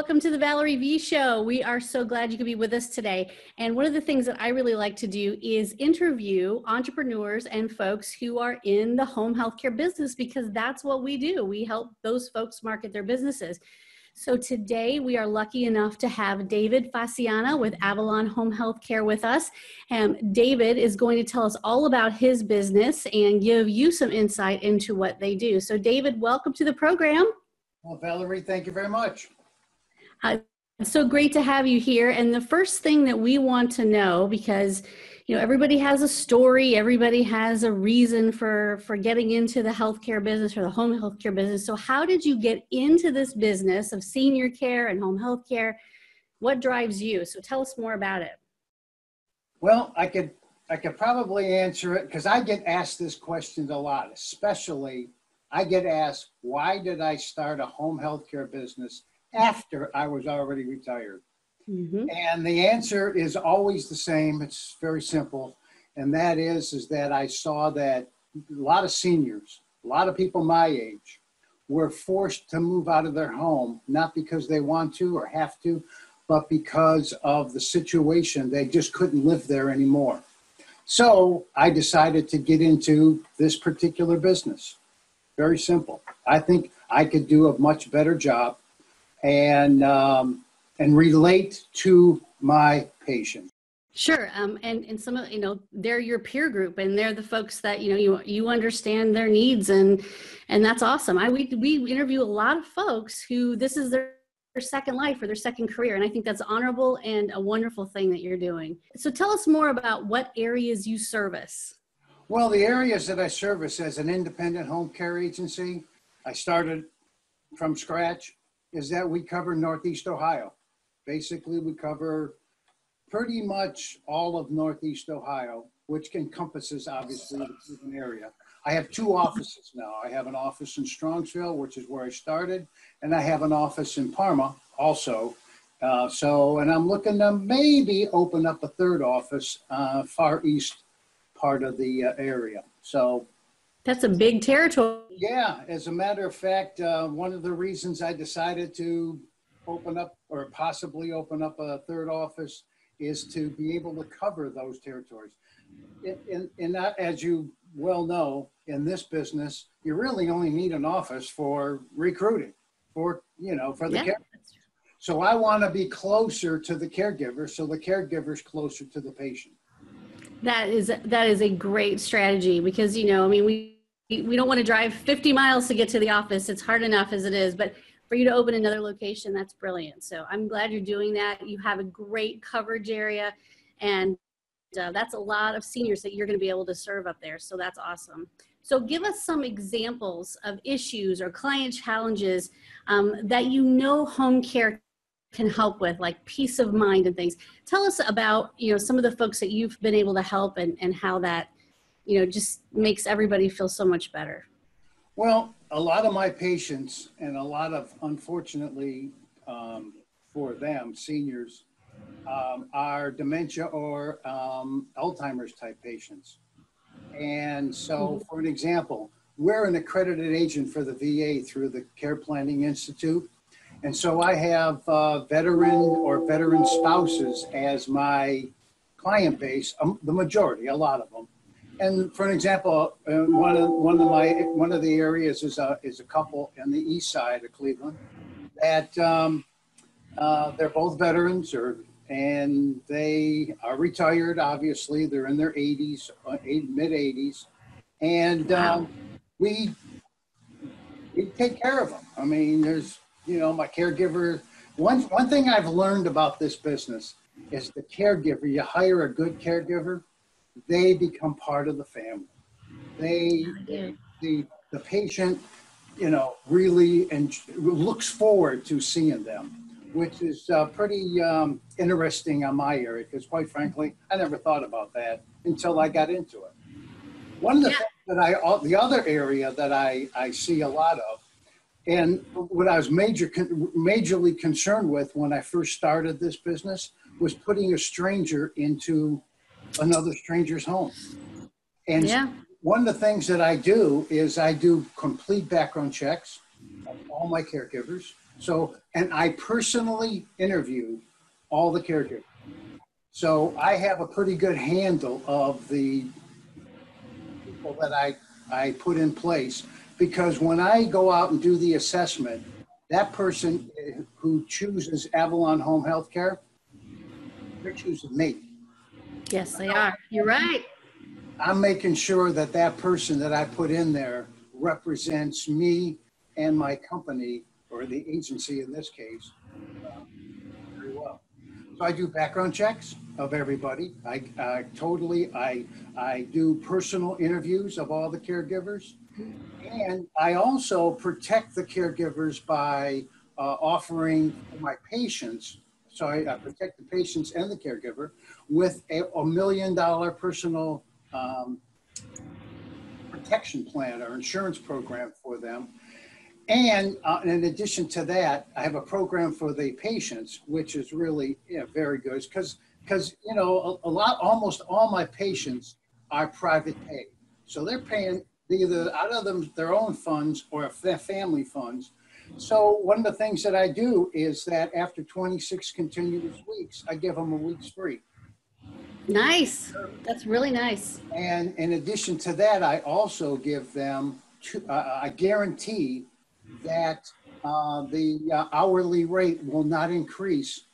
welcome to the Valerie V Show. We are so glad you could be with us today. And one of the things that I really like to do is interview entrepreneurs and folks who are in the home healthcare business, because that's what we do. We help those folks market their businesses. So today we are lucky enough to have David Faciana with Avalon Home Healthcare with us. David is going to tell us all about his business and give you some insight into what they do. So David, welcome to the program. Well, Valerie, thank you very much. It's so great to have you here. And the first thing that we want to know, because everybody has a story, everybody has a reason for getting into the healthcare business or the home healthcare business. So how did you get into this business of senior care and home healthcare? What drives you? So tell us more about it. Well, I could probably answer it because I get asked this question a lot, especially I get asked, why did I start a home healthcare business after I was already retired? Mm-hmm. And the answer is always the same. It's very simple. And that is that I saw that a lot of seniors, a lot of people my age, were forced to move out of their home, not because they want to or have to, but because of the situation. They just couldn't live there anymore. So I decided to get into this particular business. Very simple. I think I could do a much better job and relate to my patient. Sure. And some of, they're your peer group and they're the folks that, you understand their needs, and that's awesome. We interview a lot of folks who this is their second life or their second career. And I think that's honorable and a wonderful thing that you're doing. So tell us more about what areas you service. Well, the areas that I service as an independent home care agency, I started from scratch, is that we cover Northeast Ohio. Basically, we cover pretty much all of Northeast Ohio, which encompasses, obviously, the Cleveland area. I have two offices now. I have an office in Strongsville, which is where I started, and I have an office in Parma also. And I'm looking to maybe open up a third office far east part of the area. So that's a big territory. Yeah, as a matter of fact, one of the reasons I decided to open up or possibly open up a third office is to be able to cover those territories. As you well know, in this business, you really only need an office for recruiting, for the caregivers. So I want to be closer to the caregiver, so the caregiver's closer to the patient. That is a great strategy because, we don't want to drive 50 miles to get to the office. It's hard enough as it is, but for you to open another location, that's brilliant. So I'm glad you're doing that. You have a great coverage area, and that's a lot of seniors that you're going to be able to serve up there. So that's awesome. So give us some examples of issues or client challenges that home care can help with, like peace of mind and things. Tell us about, some of the folks that you've been able to help and how that, just makes everybody feel so much better. Well, a lot of my patients, and a lot of, unfortunately, for them, seniors, are dementia or Alzheimer's type patients. And so, for an example, we're an accredited agent for the VA through the Care Planning Institute. And so I have veteran or veteran spouses as my client base, the majority, a lot of them. And for an example, one of the areas is a couple on the east side of Cleveland that they're both veterans, and they are retired. Obviously, they're in their 80s, mid 80s, and we take care of them. I mean, there's my caregiver. One thing I've learned about this business is the caregiver. You hire a good caregiver, they become part of the family. The patient, really looks forward to seeing them, which is pretty interesting on my area, because quite frankly, I never thought about that until I got into it. One of the things that the other area that I see a lot of, and what I was majorly concerned with when I first started this business was putting a stranger into another stranger's home. And one of the things that I do is I do complete background checks of all my caregivers. So, and I personally interview all the caregivers. So I have a pretty good handle of the people that I put in place, because when I go out and do the assessment, that person who chooses Avalon Home Healthcare, they're choosing me. Yes, they are. You're right. I'm making sure that that person that I put in there represents me and my company, or the agency in this case, very well. So I do background checks of everybody. I do personal interviews of all the caregivers. And I also protect the caregivers by offering my patients, so I protect the patients and the caregiver with a $1 million personal protection plan or insurance program for them. And in addition to that, I have a program for the patients, which is really very good, because you know, almost all my patients are private pay, so they're paying either out of their own funds or their family funds. So one of the things that I do is that after 26 continuous weeks, I give them a week's free. Nice. That's really nice. And in addition to that, I also give them a guarantee that the hourly rate will not increase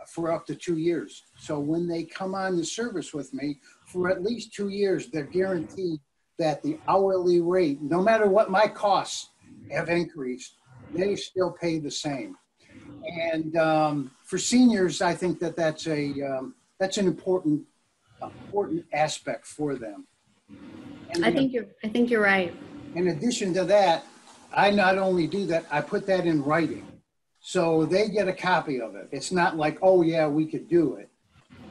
for up to 2 years. So when they come on the service with me for at least 2 years, they're guaranteed that the hourly rate, no matter what my costs have increased, they still pay the same. And for seniors, I think that that's an important aspect for them. And I think you're right. in addition to that, I not only do that, I put that in writing. So they get a copy of it. It's not like, oh yeah, we could do it.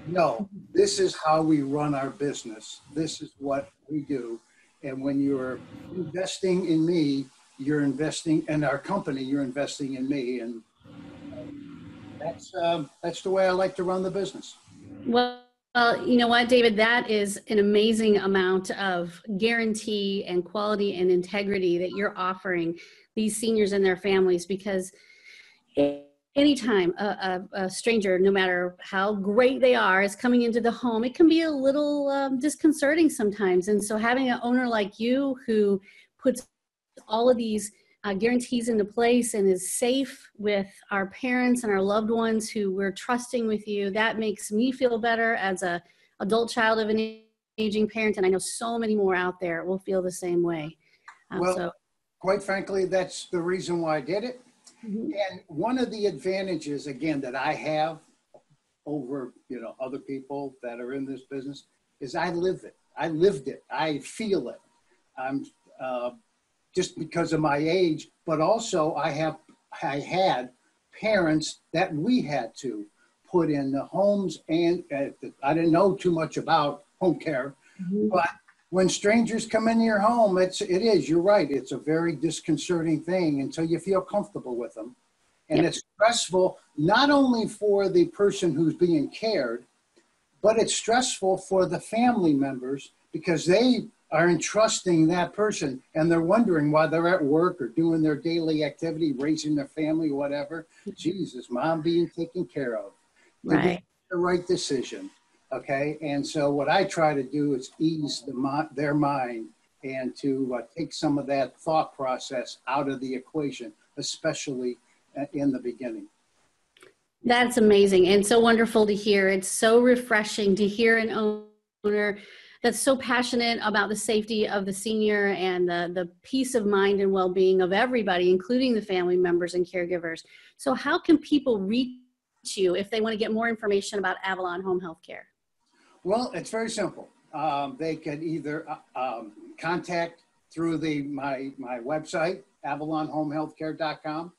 No, this is how we run our business. This is what we do. And when you're investing in me, you're investing in our company, you're investing in me. And that's the way I like to run the business. Well, you know what, David, that is an amazing amount of guarantee and quality and integrity that you're offering these seniors and their families, because anytime a stranger, no matter how great they are, is coming into the home, it can be a little disconcerting sometimes. And so having an owner like you who puts all of these guarantees into place and is safe with our parents and our loved ones who we're trusting with you, that makes me feel better as a adult child of an aging parent. And I know so many more out there will feel the same way. Well, quite frankly, that's the reason why I did it. Mm-hmm. And one of the advantages, again, that I have over, you know, other people that are in this business is I live it. I lived it. I feel it. I'm just because of my age, but also I had parents that we had to put in the homes, and I didn't know too much about home care, mm-hmm. but when strangers come into your home, you're right, it's a very disconcerting thing until you feel comfortable with them. And yep. It's stressful, not only for the person who's being cared, but it's stressful for the family members, because they are entrusting that person and they're wondering why they're at work or doing their daily activity, raising their family, whatever. Jesus, mom being taken care of. Right. The right decision. Okay. And so what I try to do is ease their mind and to take some of that thought process out of the equation, especially in the beginning. That's amazing and so wonderful to hear. It's so refreshing to hear an owner that's so passionate about the safety of the senior and the peace of mind and well-being of everybody, including the family members and caregivers. So how can people reach you if they want to get more information about Avalon Home Healthcare? Well, it's very simple. They can either contact through my website, avalonhomehealthcare.com.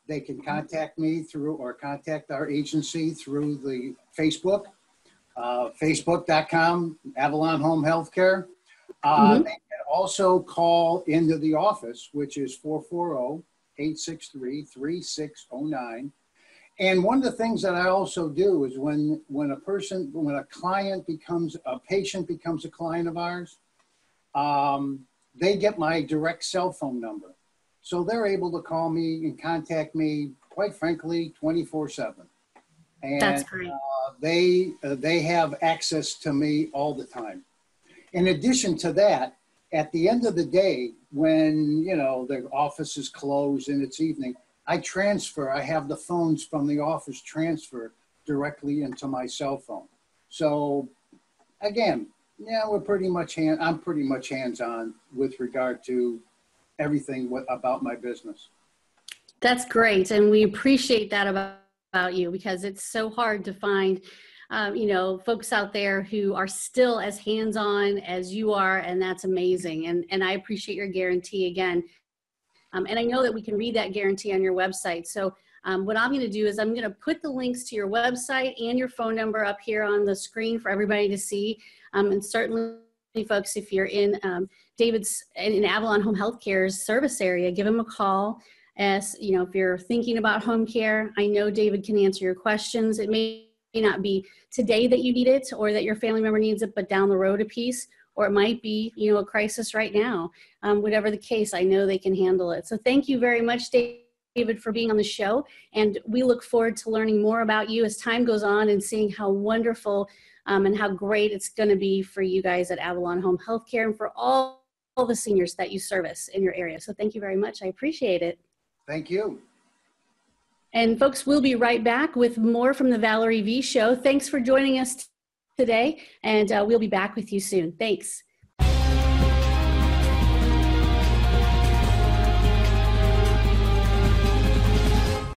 They can contact me contact our agency through the Facebook. Facebook.com, Avalon Home Healthcare. Mm-hmm. They can also call into the office, which is 440-863-3609. And one of the things that I also do is when a patient becomes a client of ours, they get my direct cell phone number. So they're able to call me and contact me, quite frankly, 24/7. And That's great. they have access to me all the time. In addition to that, at the end of the day, when, you know, the office is closed and it's evening, I have the phones from the office transfer directly into my cell phone. So again, yeah, I'm pretty much hands-on with regard to everything about my business. That's great. And we appreciate that about you, because it's so hard to find, you know, folks out there who are still as hands-on as you are, and that's amazing. And I appreciate your guarantee again. And I know that we can read that guarantee on your website. So what I'm going to do is I'm going to put the links to your website and your phone number up here on the screen for everybody to see. And certainly, folks, if you're in David's in Avalon Home Healthcare's service area, give him a call. As you know, if you're thinking about home care, I know David can answer your questions. It may not be today that you need it or that your family member needs it, but down the road a piece, or it might be, you know, a crisis right now. Whatever the case, I know they can handle it. So thank you very much, David, for being on the show. And we look forward to learning more about you as time goes on and seeing how wonderful and how great it's going to be for you guys at Avalon Home Healthcare and for all the seniors that you service in your area. So thank you very much. I appreciate it. Thank you. And folks, we'll be right back with more from the Valerie V Show. Thanks for joining us today, and we'll be back with you soon. Thanks.